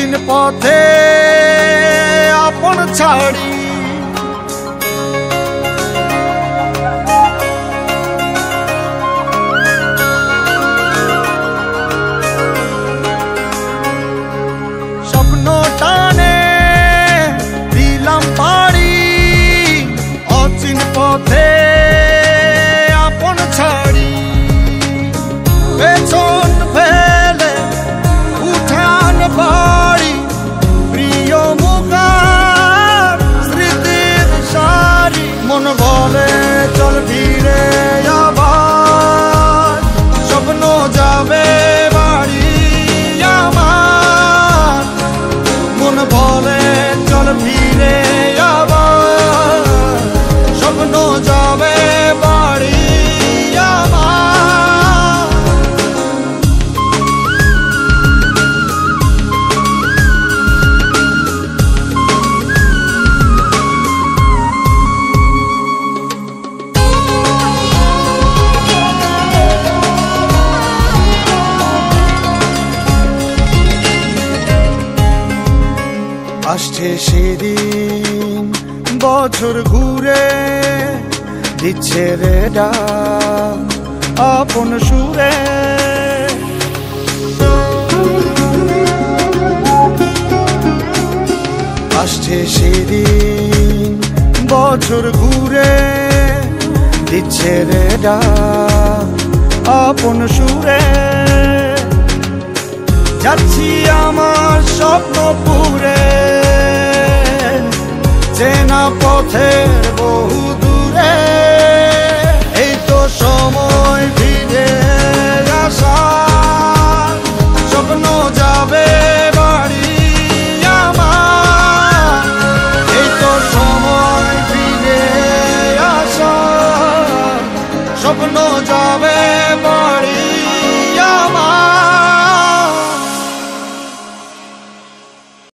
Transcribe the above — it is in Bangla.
অচিন পথে আপন ছাড়ি স্বপ্ন টানে দিলাম পাড়ি অচিন পথে আপন ছাড়ি পেছন ফেলে উঠান বাড়ি প্রিয় মুখার স্মৃতির সারি মন বলে চল ফিরে আবার স্বপ্ন যাবে বাড়ি আমার মন বলে চল ফিরে আবার স্বপ্ন যাবে বাড়ি আসছে সেদিন বছর ঘুরে দিচ্ছে রে ডাক আপন সুরে আসছে সেদিন বছর ঘুরে দিচ্ছে রে ডাক আপন সুরে যাচ্ছি আমার স্বপ্নপুরে চেনা পথের বহু দূরে এই তো সময় ফিরে আসার স্বপ্ন যাবে বাড়ি আমার এই তো সময় ফিরে আসার স্বপ্ন যাবে